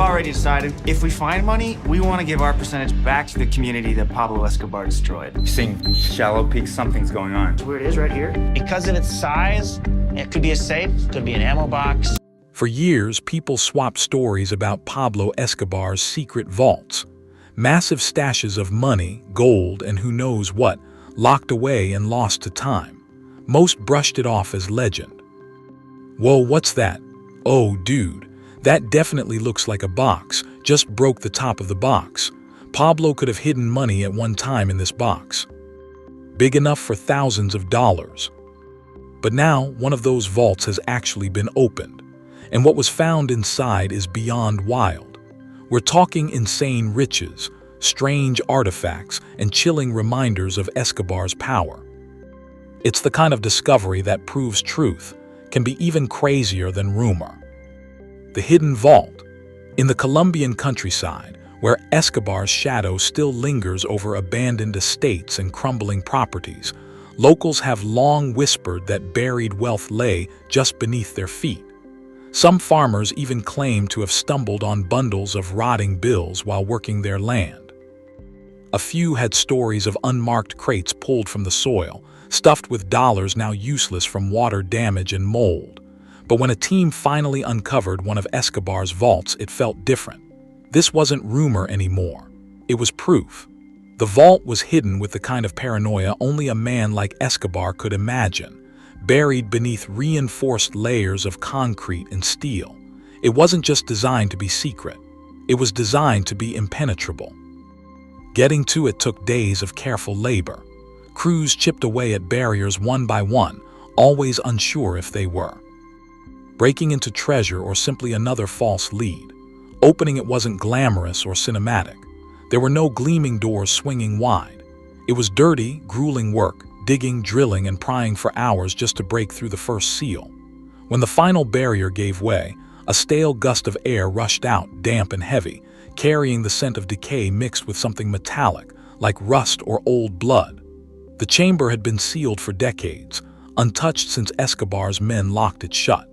already decided if we find money, we want to give our percentage back to the community that Pablo Escobar destroyed. You're seeing shallow peaks, something's going on. Where it is right here. Because of its size, it could be a safe, could be an ammo box. For years, people swapped stories about Pablo Escobar's secret vaults. Massive stashes of money, gold, and who knows what, locked away and lost to time. Most brushed it off as legend. Whoa, what's that? Oh, dude, that definitely looks like a box. Just broke the top of the box. Pablo could have hidden money at one time in this box. Big enough for thousands of dollars. But now, one of those vaults has actually been opened. And what was found inside is beyond wild. We're talking insane riches, strange artifacts, and chilling reminders of Escobar's power. It's the kind of discovery that proves truth can be even crazier than rumor. The hidden vault. In the Colombian countryside, where Escobar's shadow still lingers over abandoned estates and crumbling properties, locals have long whispered that buried wealth lay just beneath their feet. Some farmers even claim to have stumbled on bundles of rotting bills while working their land. A few had stories of unmarked crates pulled from the soil, stuffed with dollars now useless from water damage and mold. But when a team finally uncovered one of Escobar's vaults, it felt different. This wasn't rumor anymore. It was proof. The vault was hidden with the kind of paranoia only a man like Escobar could imagine. Buried beneath reinforced layers of concrete and steel. It wasn't just designed to be secret. It was designed to be impenetrable. Getting to it took days of careful labor. Crews chipped away at barriers one by one, always unsure if they were breaking into treasure or simply another false lead. Opening it wasn't glamorous or cinematic. There were no gleaming doors swinging wide. It was dirty, grueling work, digging, drilling, and prying for hours just to break through the first seal. When the final barrier gave way, a stale gust of air rushed out, damp and heavy, carrying the scent of decay mixed with something metallic, like rust or old blood. The chamber had been sealed for decades, untouched since Escobar's men locked it shut.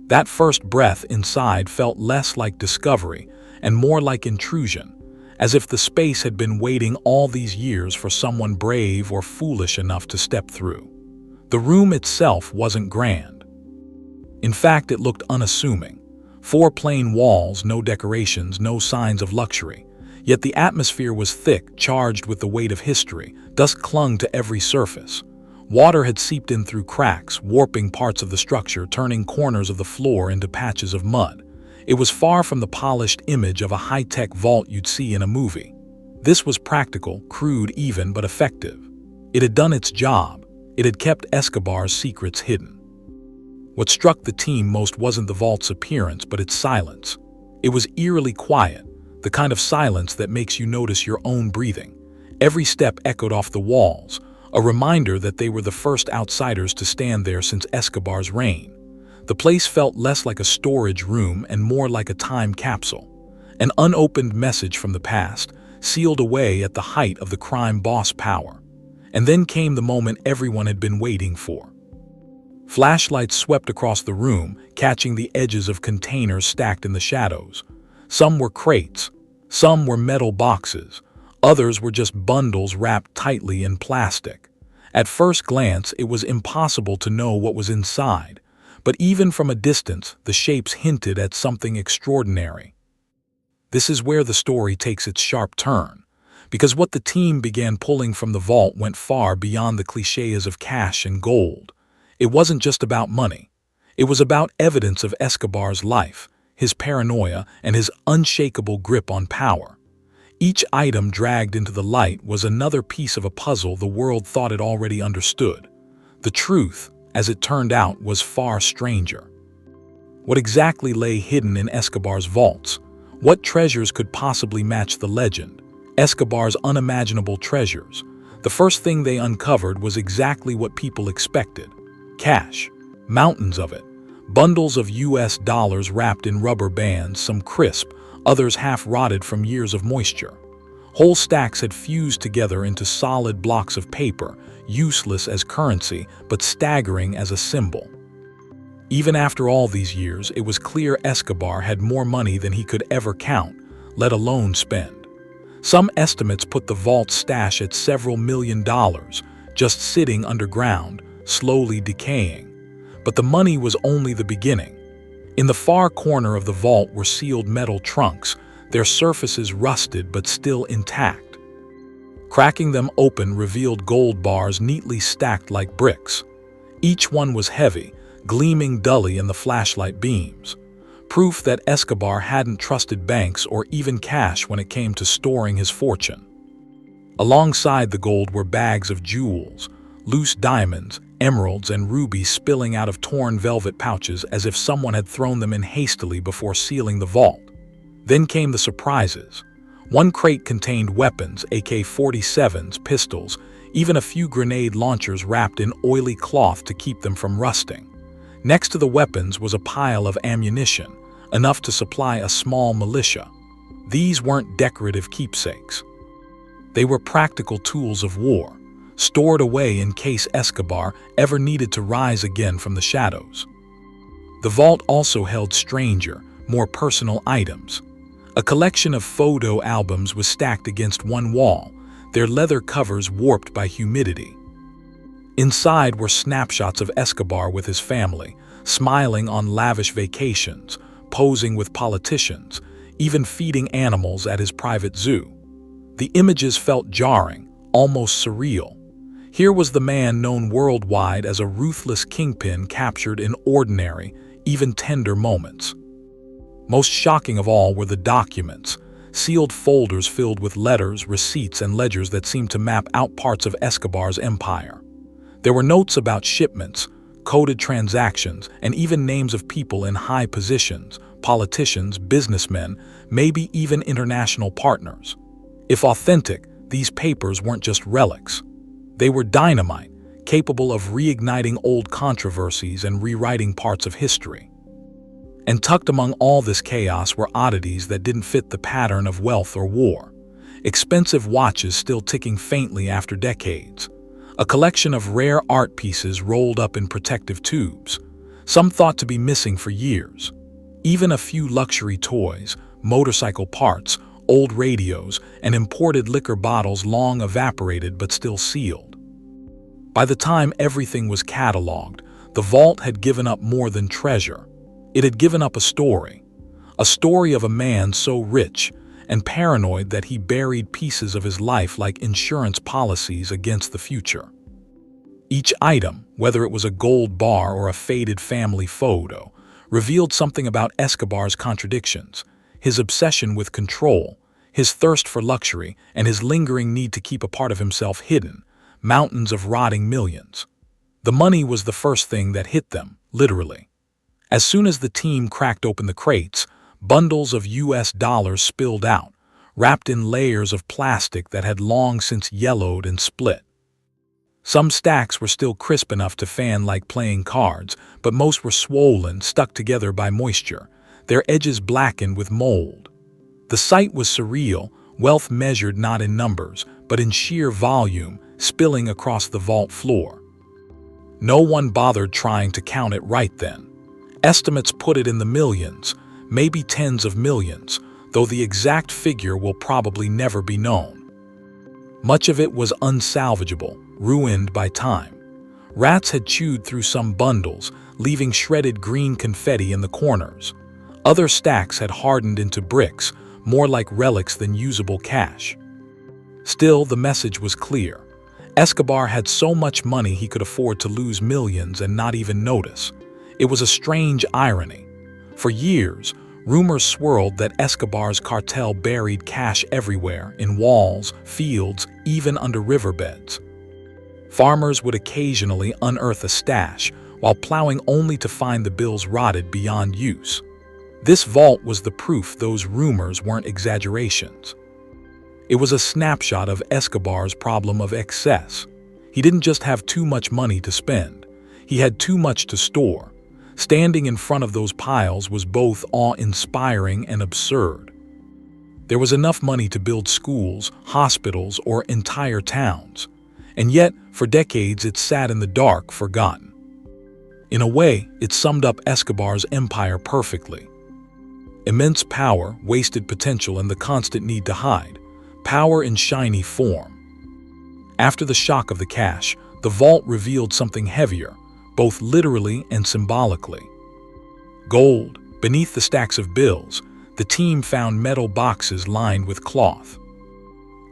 That first breath inside felt less like discovery and more like intrusion, as if the space had been waiting all these years for someone brave or foolish enough to step through. The room itself wasn't grand. In fact, it looked unassuming. 4 plain walls, no decorations, no signs of luxury. Yet the atmosphere was thick, charged with the weight of history. Dust clung to every surface. Water had seeped in through cracks, warping parts of the structure, turning corners of the floor into patches of mud. It was far from the polished image of a high-tech vault you'd see in a movie. This was practical, crude even, but effective. It had done its job. It had kept Escobar's secrets hidden. What struck the team most wasn't the vault's appearance, but its silence. It was eerily quiet, the kind of silence that makes you notice your own breathing. Every step echoed off the walls, a reminder that they were the first outsiders to stand there since Escobar's reign. The place felt less like a storage room and more like a time capsule. An unopened message from the past, sealed away at the height of the crime boss power. And then came the moment everyone had been waiting for. Flashlights swept across the room, catching the edges of containers stacked in the shadows. Some were crates, some were metal boxes, others were just bundles wrapped tightly in plastic. At first glance, it was impossible to know what was inside, but even from a distance, the shapes hinted at something extraordinary. This is where the story takes its sharp turn, because what the team began pulling from the vault went far beyond the clichés of cash and gold. It wasn't just about money. It was about evidence of Escobar's life, his paranoia, and his unshakable grip on power. Each item dragged into the light was another piece of a puzzle the world thought it already understood. The truth, as it turned out, was far stranger. What exactly lay hidden in Escobar's vaults? What treasures could possibly match the legend? Escobar's unimaginable treasures. The first thing they uncovered was exactly what people expected. Cash. Mountains of it. Bundles of US dollars wrapped in rubber bands, some crisp, others half-rotted from years of moisture. Whole stacks had fused together into solid blocks of paper, useless as currency, but staggering as a symbol. Even after all these years, it was clear Escobar had more money than he could ever count, let alone spend. Some estimates put the vault's stash at several $1,000,000, just sitting underground, slowly decaying. But the money was only the beginning. In the far corner of the vault were sealed metal trunks, their surfaces rusted but still intact. Cracking them open revealed gold bars neatly stacked like bricks. Each one was heavy, gleaming dully in the flashlight beams. Proof that Escobar hadn't trusted banks or even cash when it came to storing his fortune. Alongside the gold were bags of jewels, loose diamonds, emeralds, and rubies spilling out of torn velvet pouches as if someone had thrown them in hastily before sealing the vault. Then came the surprises. One crate contained weapons, AK-47s, pistols, even a few grenade launchers wrapped in oily cloth to keep them from rusting. Next to the weapons was a pile of ammunition, enough to supply a small militia. These weren't decorative keepsakes. They were practical tools of war, stored away in case Escobar ever needed to rise again from the shadows. The vault also held stranger, more personal items. A collection of photo albums was stacked against one wall, their leather covers warped by humidity. Inside were snapshots of Escobar with his family, smiling on lavish vacations, posing with politicians, even feeding animals at his private zoo. The images felt jarring, almost surreal. Here was the man known worldwide as a ruthless kingpin captured in ordinary, even tender moments. Most shocking of all were the documents, sealed folders filled with letters, receipts, and ledgers that seemed to map out parts of Escobar's empire. There were notes about shipments, coded transactions, and even names of people in high positions, politicians, businessmen, maybe even international partners. If authentic, these papers weren't just relics. They were dynamite, capable of reigniting old controversies and rewriting parts of history. And tucked among all this chaos were oddities that didn't fit the pattern of wealth or war. Expensive watches still ticking faintly after decades. A collection of rare art pieces rolled up in protective tubes, some thought to be missing for years. Even a few luxury toys, motorcycle parts, old radios, and imported liquor bottles long evaporated but still sealed. By the time everything was cataloged, the vault had given up more than treasure. It had given up a story of a man so rich and paranoid that he buried pieces of his life like insurance policies against the future. Each item, whether it was a gold bar or a faded family photo, revealed something about Escobar's contradictions, his obsession with control, his thirst for luxury, and his lingering need to keep a part of himself hidden, mountains of rotting millions. The money was the first thing that hit them, literally. As soon as the team cracked open the crates, bundles of US dollars spilled out, wrapped in layers of plastic that had long since yellowed and split. Some stacks were still crisp enough to fan like playing cards, but most were swollen, stuck together by moisture, their edges blackened with mold. The sight was surreal, wealth measured not in numbers, but in sheer volume, spilling across the vault floor. No one bothered trying to count it right then. Estimates put it in the millions, maybe tens of millions, though the exact figure will probably never be known. Much of it was unsalvageable, ruined by time. Rats had chewed through some bundles, leaving shredded green confetti in the corners. Other stacks had hardened into bricks, more like relics than usable cash. Still, the message was clear. Escobar had so much money he could afford to lose millions and not even notice. It was a strange irony. For years, rumors swirled that Escobar's cartel buried cash everywhere, in walls, fields, even under riverbeds. Farmers would occasionally unearth a stash, while plowing only to find the bills rotted beyond use. This vault was the proof those rumors weren't exaggerations. It was a snapshot of Escobar's problem of excess. He didn't just have too much money to spend. He had too much to store. Standing in front of those piles was both awe-inspiring and absurd. There was enough money to build schools, hospitals, or entire towns. And yet, for decades, it sat in the dark, forgotten. In a way, it summed up Escobar's empire perfectly. Immense power, wasted potential, and the constant need to hide. Power in shiny form. After the shock of the cash, the vault revealed something heavier, both literally and symbolically. Gold. Beneath the stacks of bills, the team found metal boxes lined with cloth.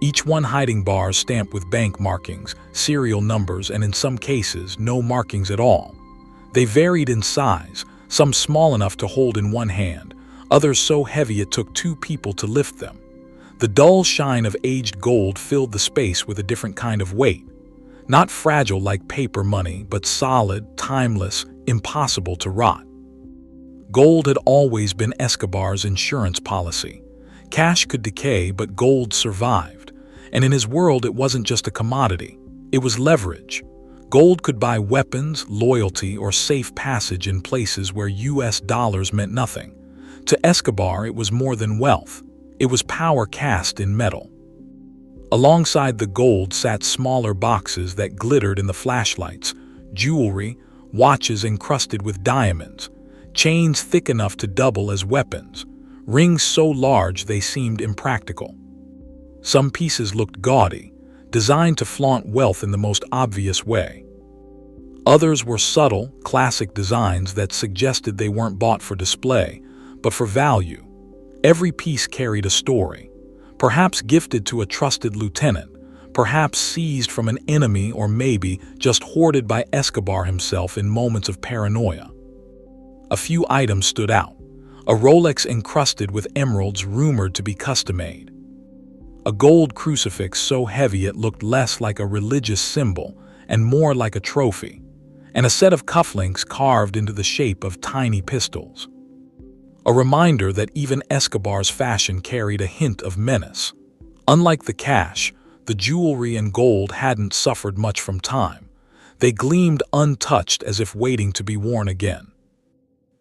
Each one hiding bars stamped with bank markings, serial numbers, and in some cases, no markings at all. They varied in size, some small enough to hold in one hand, others so heavy it took two people to lift them. The dull shine of aged gold filled the space with a different kind of weight. Not fragile like paper money, but solid, timeless, impossible to rot. Gold had always been Escobar's insurance policy. Cash could decay, but gold survived. And in his world, it wasn't just a commodity. It was leverage. Gold could buy weapons, loyalty, or safe passage in places where US dollars meant nothing. To Escobar, it was more than wealth. It was power cast in metal. Alongside the gold sat smaller boxes that glittered in the flashlights, jewelry, watches encrusted with diamonds, chains thick enough to double as weapons, rings so large they seemed impractical. Some pieces looked gaudy, designed to flaunt wealth in the most obvious way. Others were subtle, classic designs that suggested they weren't bought for display, but for value. Every piece carried a story, perhaps gifted to a trusted lieutenant, perhaps seized from an enemy, or maybe just hoarded by Escobar himself in moments of paranoia. A few items stood out. A Rolex encrusted with emeralds rumored to be custom-made. A gold crucifix so heavy it looked less like a religious symbol and more like a trophy, and a set of cufflinks carved into the shape of tiny pistols. A reminder that even Escobar's fashion carried a hint of menace. Unlike the cash, the jewelry and gold hadn't suffered much from time. They gleamed untouched, as if waiting to be worn again.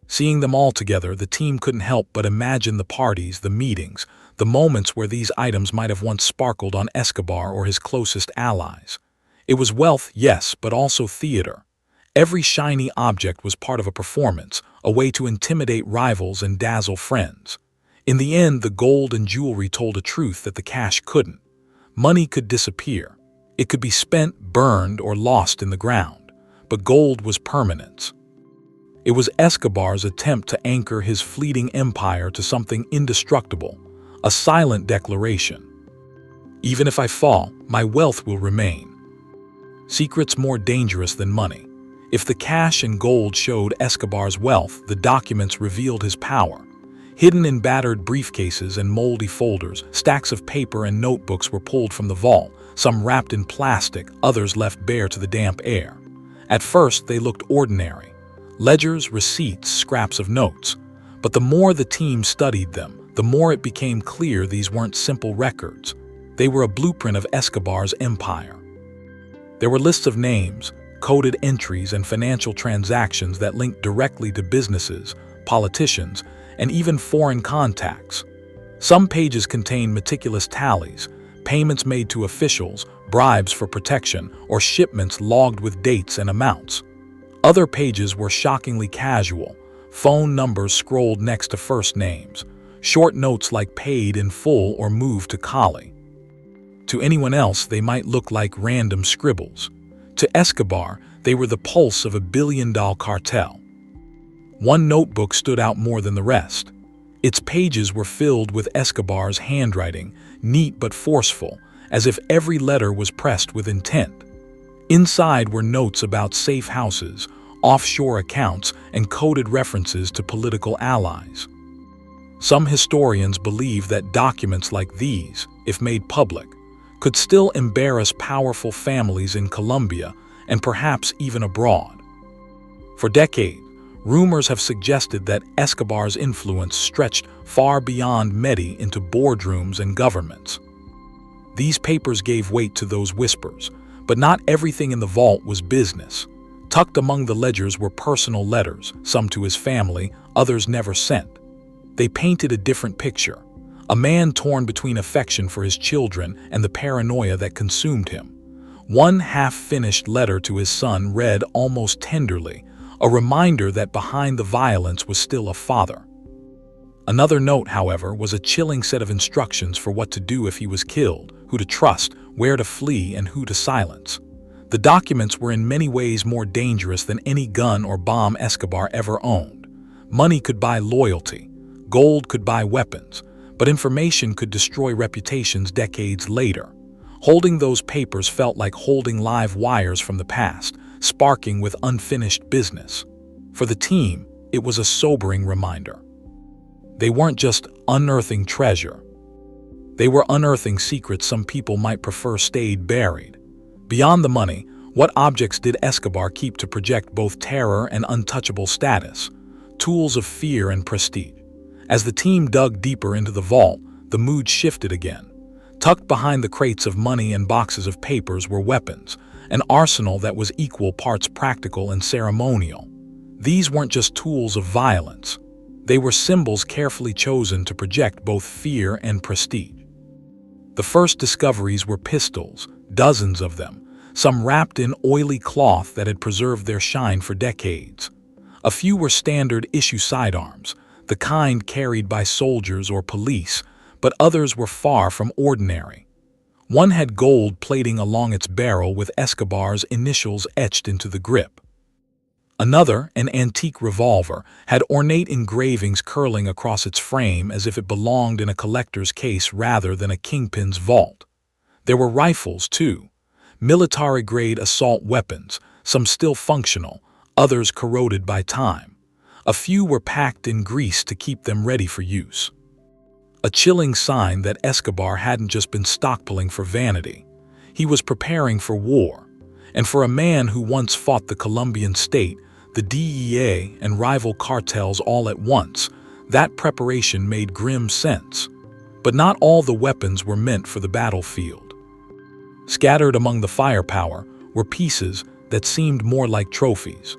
Seeing them all together, the team couldn't help but imagine the parties, the meetings, the moments where these items might have once sparkled on Escobar or his closest allies. It was wealth, yes, but also theater. Every shiny object was part of a performance, a way to intimidate rivals and dazzle friends. In the end, the gold and jewelry told a truth that the cash couldn't. Money could disappear. It could be spent, burned, or lost in the ground. But gold was permanence. It was Escobar's attempt to anchor his fleeting empire to something indestructible, a silent declaration. Even if I fall, my wealth will remain. Secrets more dangerous than money. If the cash and gold showed Escobar's wealth, the documents revealed his power. Hidden in battered briefcases and moldy folders, stacks of paper and notebooks were pulled from the vault, some wrapped in plastic, others left bare to the damp air. At first, they looked ordinary. Ledgers, receipts, scraps of notes. But the more the team studied them, the more it became clear these weren't simple records. They were a blueprint of Escobar's empire. There were lists of names, coded entries, and financial transactions that linked directly to businesses, politicians, and even foreign contacts. Some pages contained meticulous tallies, payments made to officials, bribes for protection, or shipments logged with dates and amounts. Other pages were shockingly casual, phone numbers scrolled next to first names, short notes like paid in full or moved to Cali. To anyone else, they might look like random scribbles. To Escobar, they were the pulse of a billion-dollar cartel. One notebook stood out more than the rest. Its pages were filled with Escobar's handwriting, neat but forceful, as if every letter was pressed with intent. Inside were notes about safe houses, offshore accounts, and coded references to political allies. Some historians believe that documents like these, if made public, could still embarrass powerful families in Colombia and perhaps even abroad. For decades, rumors have suggested that Escobar's influence stretched far beyond Medi into boardrooms and governments. These papers gave weight to those whispers, but not everything in the vault was business. Tucked among the ledgers were personal letters, some to his family, others never sent. They painted a different picture, a man torn between affection for his children and the paranoia that consumed him. One half-finished letter to his son read almost tenderly, a reminder that behind the violence was still a father. Another note, however, was a chilling set of instructions for what to do if he was killed, who to trust, where to flee, and who to silence. The documents were in many ways more dangerous than any gun or bomb Escobar ever owned. Money could buy loyalty, gold could buy weapons, but information could destroy reputations decades later. Holding those papers felt like holding live wires from the past, sparking with unfinished business. For the team, it was a sobering reminder. They weren't just unearthing treasure. They were unearthing secrets some people might prefer stayed buried. Beyond the money, what objects did Escobar keep to project both terror and untouchable status? Tools of fear and prestige. As the team dug deeper into the vault, the mood shifted again. Tucked behind the crates of money and boxes of papers were weapons, an arsenal that was equal parts practical and ceremonial. These weren't just tools of violence. They were symbols carefully chosen to project both fear and prestige. The first discoveries were pistols, dozens of them, some wrapped in oily cloth that had preserved their shine for decades. A few were standard-issue sidearms, the kind carried by soldiers or police, but others were far from ordinary. One had gold plating along its barrel with Escobar's initials etched into the grip. Another, an antique revolver, had ornate engravings curling across its frame as if it belonged in a collector's case rather than a kingpin's vault. There were rifles, too, military-grade assault weapons, some still functional, others corroded by time. A few were packed in grease to keep them ready for use. A chilling sign that Escobar hadn't just been stockpiling for vanity. He was preparing for war. And for a man who once fought the Colombian state, the DEA, and rival cartels all at once, that preparation made grim sense. But not all the weapons were meant for the battlefield. Scattered among the firepower were pieces that seemed more like trophies.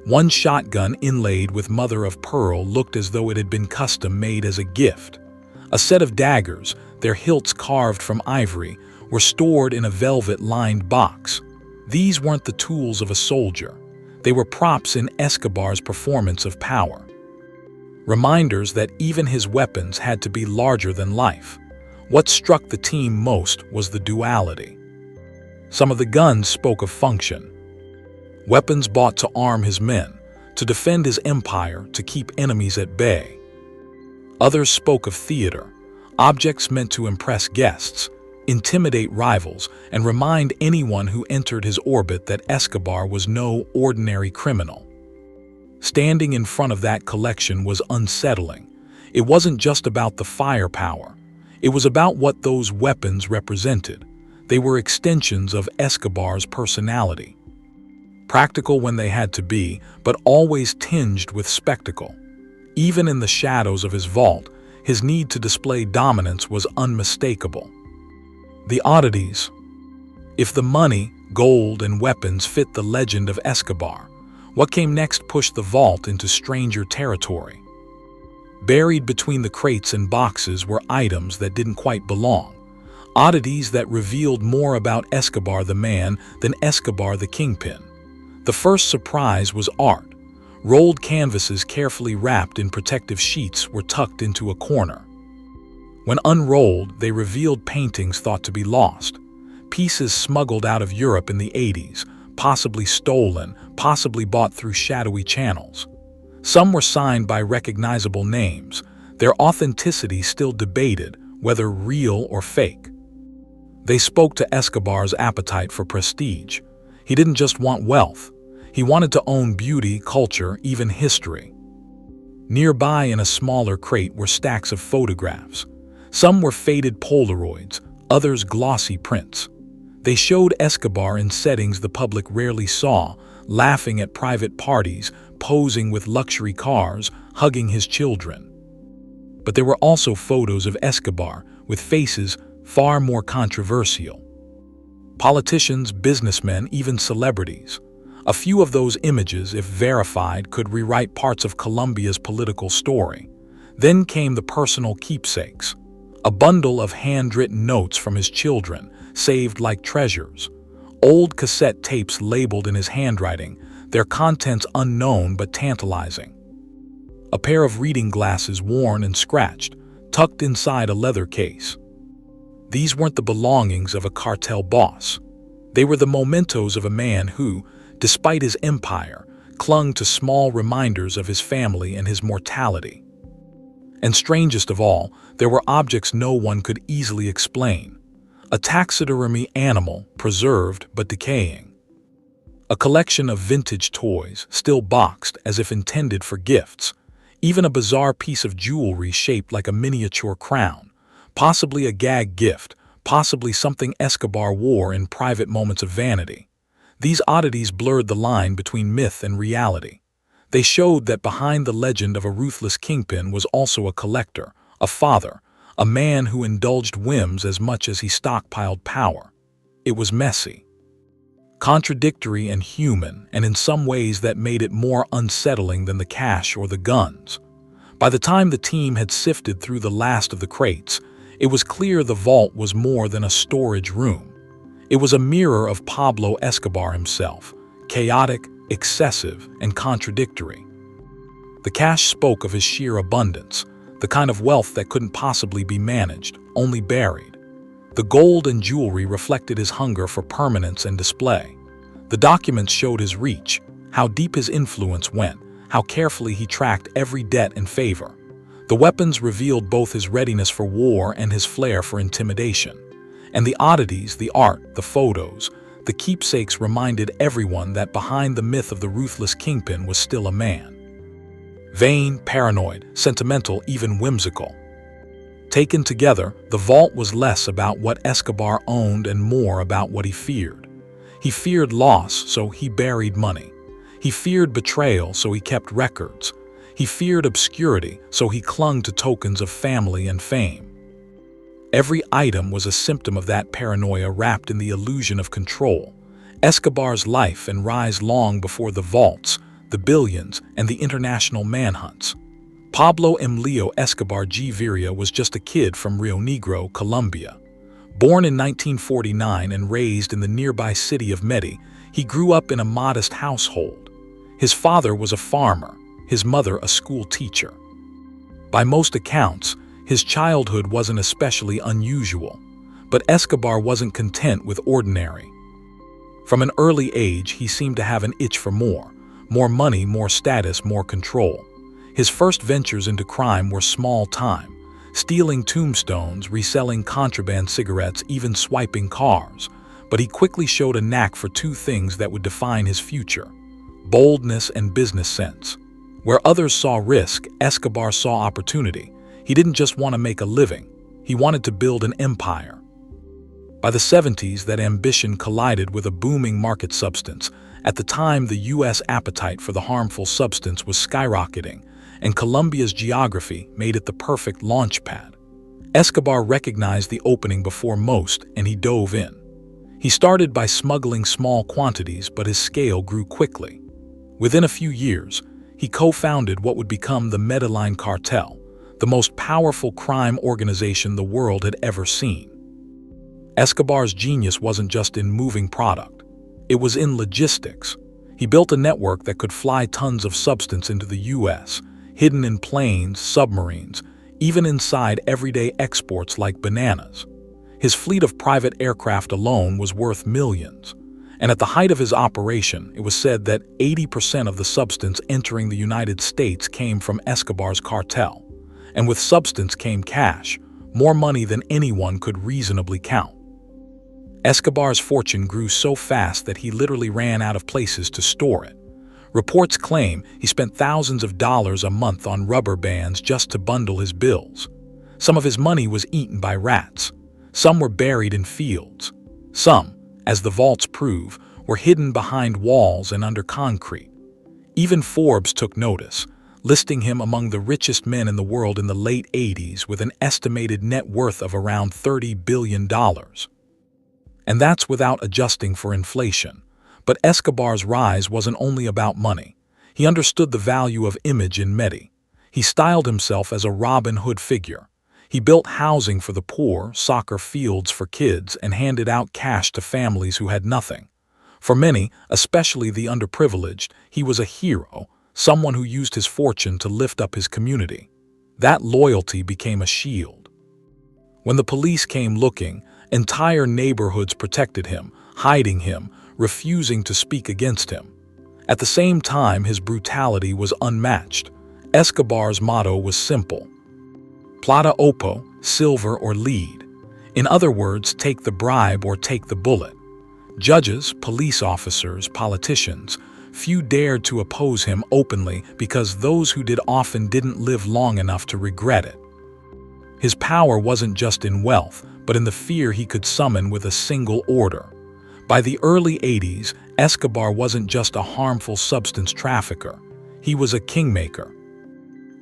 One shotgun inlaid with mother of pearl looked as though it had been custom-made as a gift. A set of daggers, their hilts carved from ivory, were stored in a velvet-lined box. These weren't the tools of a soldier. They were props in Escobar's performance of power. Reminders that even his weapons had to be larger than life. What struck the team most was the duality. Some of the guns spoke of function. Weapons bought to arm his men, to defend his empire, to keep enemies at bay. Others spoke of theater, objects meant to impress guests, intimidate rivals, and remind anyone who entered his orbit that Escobar was no ordinary criminal. Standing in front of that collection was unsettling. It wasn't just about the firepower. It was about what those weapons represented. They were extensions of Escobar's personality. Practical when they had to be, but always tinged with spectacle. Even in the shadows of his vault, his need to display dominance was unmistakable. The oddities. If the money, gold, and weapons fit the legend of Escobar, what came next pushed the vault into stranger territory. Buried between the crates and boxes were items that didn't quite belong, oddities that revealed more about Escobar the man than Escobar the kingpin. The first surprise was art. Rolled canvases carefully wrapped in protective sheets were tucked into a corner. When unrolled, they revealed paintings thought to be lost, pieces smuggled out of Europe in the 80s, possibly stolen, possibly bought through shadowy channels. Some were signed by recognizable names, their authenticity still debated, whether real or fake. They spoke to Escobar's appetite for prestige. He didn't just want wealth. He wanted to own beauty, culture, even history. Nearby in a smaller crate were stacks of photographs. Some were faded Polaroids, others glossy prints. They showed Escobar in settings the public rarely saw, laughing at private parties, posing with luxury cars, hugging his children. But there were also photos of Escobar with faces far more controversial. Politicians, businessmen, even celebrities. A few of those images, if verified, could rewrite parts of Colombia's political story. Then came the personal keepsakes. A bundle of handwritten notes from his children, saved like treasures. Old cassette tapes labeled in his handwriting, their contents unknown but tantalizing. A pair of reading glasses worn and scratched, tucked inside a leather case. These weren't the belongings of a cartel boss. They were the mementos of a man who, despite his empire, clung to small reminders of his family and his mortality. And strangest of all, there were objects no one could easily explain. A taxidermy animal, preserved but decaying. A collection of vintage toys, still boxed as if intended for gifts. Even a bizarre piece of jewelry shaped like a miniature crown. Possibly a gag gift, possibly something Escobar wore in private moments of vanity. These oddities blurred the line between myth and reality. They showed that behind the legend of a ruthless kingpin was also a collector, a father, a man who indulged whims as much as he stockpiled power. It was messy, contradictory and human, and in some ways that made it more unsettling than the cash or the guns. By the time the team had sifted through the last of the crates, it was clear the vault was more than a storage room. It was a mirror of Pablo Escobar himself, chaotic, excessive, and contradictory. The cash spoke of his sheer abundance, the kind of wealth that couldn't possibly be managed, only buried. The gold and jewelry reflected his hunger for permanence and display. The documents showed his reach, how deep his influence went, how carefully he tracked every debt and favor. The weapons revealed both his readiness for war and his flair for intimidation. And the oddities, the art, the photos, the keepsakes reminded everyone that behind the myth of the ruthless kingpin was still a man. Vain, paranoid, sentimental, even whimsical. Taken together, the vault was less about what Escobar owned and more about what he feared. He feared loss, so he buried money. He feared betrayal, so he kept records. He feared obscurity, so he clung to tokens of family and fame. Every item was a symptom of that paranoia wrapped in the illusion of control. Escobar's life and rise long before the vaults, the billions, and the international manhunts. Pablo Emilio Escobar Gaviria was just a kid from Rio Negro, Colombia. Born in 1949 and raised in the nearby city of Medellín, he grew up in a modest household. His father was a farmer, his mother a school teacher. By most accounts, his childhood wasn't especially unusual, but Escobar wasn't content with ordinary. From an early age, he seemed to have an itch for more money, more status, more control. His first ventures into crime were small-time, stealing tombstones, reselling contraband cigarettes, even swiping cars. But he quickly showed a knack for two things that would define his future: boldness and business sense. Where others saw risk, Escobar saw opportunity. He didn't just want to make a living, he wanted to build an empire. By the 70s, that ambition collided with a booming market substance. At the time, the U.S. appetite for the harmful substance was skyrocketing, and Colombia's geography made it the perfect launchpad. Escobar recognized the opening before most, and he dove in. He started by smuggling small quantities, but his scale grew quickly. Within a few years, he co-founded what would become the Medellín cartel, the most powerful crime organization the world had ever seen. Escobar's genius wasn't just in moving product. It was in logistics. He built a network that could fly tons of substance into the U.S., hidden in planes, submarines, even inside everyday exports like bananas. His fleet of private aircraft alone was worth millions. And at the height of his operation, it was said that 80% of the substance entering the United States came from Escobar's cartel. And with substance came cash, more money than anyone could reasonably count. Escobar's fortune grew so fast that he literally ran out of places to store it. Reports claim he spent thousands of dollars a month on rubber bands just to bundle his bills. Some of his money was eaten by rats. Some were buried in fields. Some, as the vaults prove, were hidden behind walls and under concrete. Even Forbes took notice, listing him among the richest men in the world in the late 80s with an estimated net worth of around $30 billion. And that's without adjusting for inflation. But Escobar's rise wasn't only about money. He understood the value of image in Medellín. He styled himself as a Robin Hood figure. He built housing for the poor, soccer fields for kids, and handed out cash to families who had nothing. For many, especially the underprivileged, he was a hero, someone who used his fortune to lift up his community. That loyalty became a shield. When the police came looking, entire neighborhoods protected him, hiding him, refusing to speak against him. At the same time, his brutality was unmatched. Escobar's motto was simple: plata o po, silver or lead. In other words, take the bribe or take the bullet. Judges, police officers, politicians, few dared to oppose him openly because those who did often didn't live long enough to regret it. His power wasn't just in wealth, but in the fear he could summon with a single order. By the early 80s, Escobar wasn't just a harmful substance trafficker. He was a kingmaker.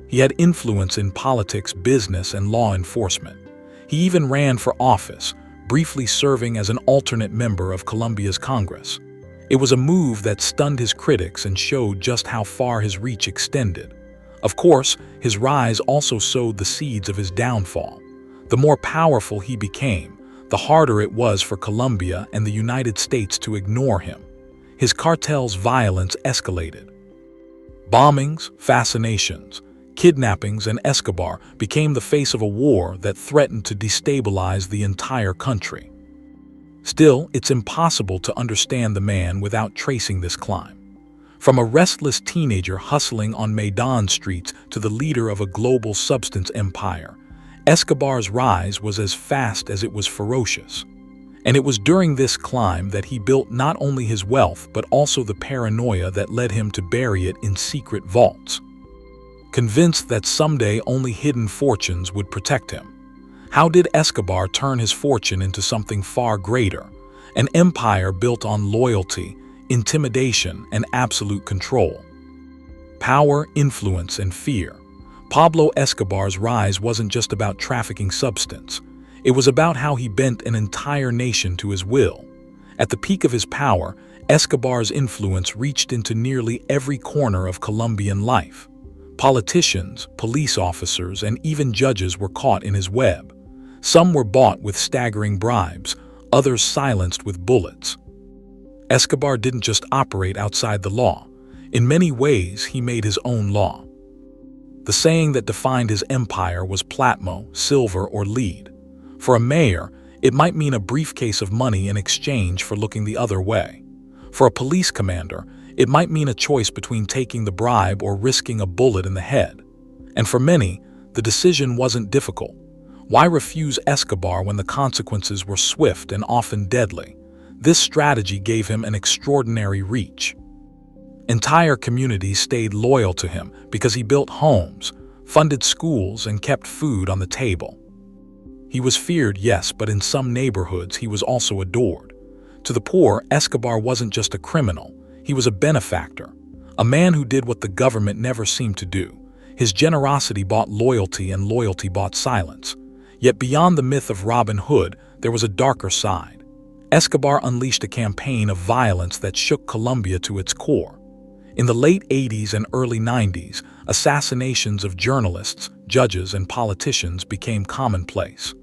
He had influence in politics, business, and law enforcement. He even ran for office, briefly serving as an alternate member of Colombia's Congress. It was a move that stunned his critics and showed just how far his reach extended. Of course, his rise also sowed the seeds of his downfall. The more powerful he became, the harder it was for Colombia and the United States to ignore him. His cartel's violence escalated. Bombings, fascinations, kidnappings, and Escobar became the face of a war that threatened to destabilize the entire country. Still, it's impossible to understand the man without tracing this climb. From a restless teenager hustling on Maidan streets to the leader of a global substance empire, Escobar's rise was as fast as it was ferocious. And it was during this climb that he built not only his wealth but also the paranoia that led him to bury it in secret vaults. Convinced that someday only hidden fortunes would protect him. How did Escobar turn his fortune into something far greater? An empire built on loyalty, intimidation, and absolute control. Power, influence, and fear. Pablo Escobar's rise wasn't just about trafficking substance. It was about how he bent an entire nation to his will. At the peak of his power, Escobar's influence reached into nearly every corner of Colombian life. Politicians, police officers, and even judges were caught in his web. Some were bought with staggering bribes, others silenced with bullets. Escobar didn't just operate outside the law. In many ways, he made his own law. The saying that defined his empire was platmo, silver, or lead. For a mayor, it might mean a briefcase of money in exchange for looking the other way. For a police commander, it might mean a choice between taking the bribe or risking a bullet in the head. And for many, the decision wasn't difficult. Why refuse Escobar when the consequences were swift and often deadly? This strategy gave him an extraordinary reach. Entire communities stayed loyal to him because he built homes, funded schools, and kept food on the table. He was feared, yes, but in some neighborhoods he was also adored. To the poor, Escobar wasn't just a criminal. He was a benefactor, a man who did what the government never seemed to do. His generosity bought loyalty, and loyalty bought silence. Yet beyond the myth of Robin Hood, there was a darker side. Escobar unleashed a campaign of violence that shook Colombia to its core. In the late 80s and early 90s, assassinations of journalists, judges, and politicians became commonplace.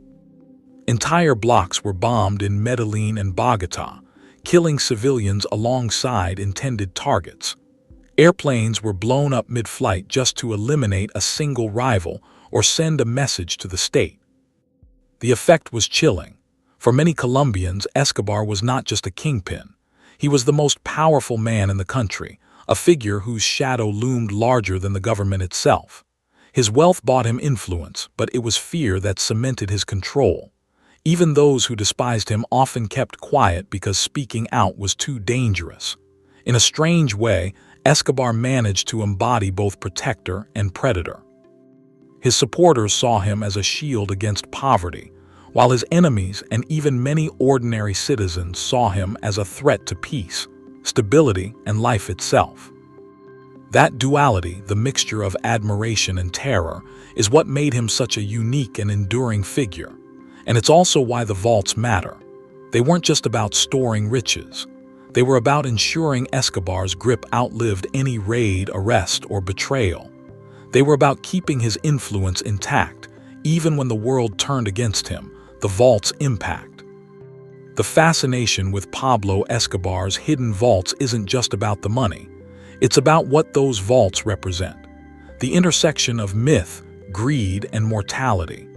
Entire blocks were bombed in Medellin and Bogotá, killing civilians alongside intended targets. Airplanes were blown up mid-flight just to eliminate a single rival or send a message to the state. The effect was chilling. For many Colombians, Escobar was not just a kingpin. He was the most powerful man in the country, a figure whose shadow loomed larger than the government itself. His wealth bought him influence, but it was fear that cemented his control. Even those who despised him often kept quiet because speaking out was too dangerous. In a strange way, Escobar managed to embody both protector and predator. His supporters saw him as a shield against poverty, while his enemies and even many ordinary citizens saw him as a threat to peace, stability, and life itself. That duality, the mixture of admiration and terror, is what made him such a unique and enduring figure. And it's also why the vaults matter. They weren't just about storing riches. They were about ensuring Escobar's grip outlived any raid, arrest, or betrayal. They were about keeping his influence intact, even when the world turned against him, the vault's impact. The fascination with Pablo Escobar's hidden vaults isn't just about the money. It's about what those vaults represent. The intersection of myth, greed, and mortality.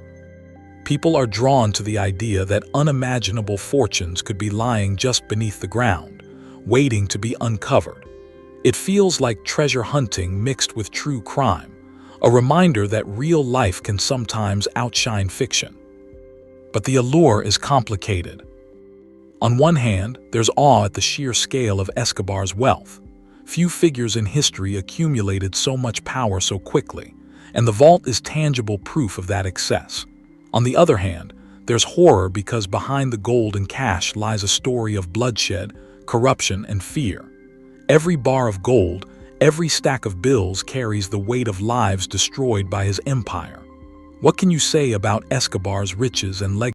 People are drawn to the idea that unimaginable fortunes could be lying just beneath the ground, waiting to be uncovered. It feels like treasure hunting mixed with true crime, a reminder that real life can sometimes outshine fiction. But the allure is complicated. On one hand, there's awe at the sheer scale of Escobar's wealth. Few figures in history accumulated so much power so quickly, and the vault is tangible proof of that excess. On the other hand, there's horror because behind the gold and cash lies a story of bloodshed, corruption, and fear. Every bar of gold, every stack of bills carries the weight of lives destroyed by his empire. What can you say about Escobar's riches and legacy?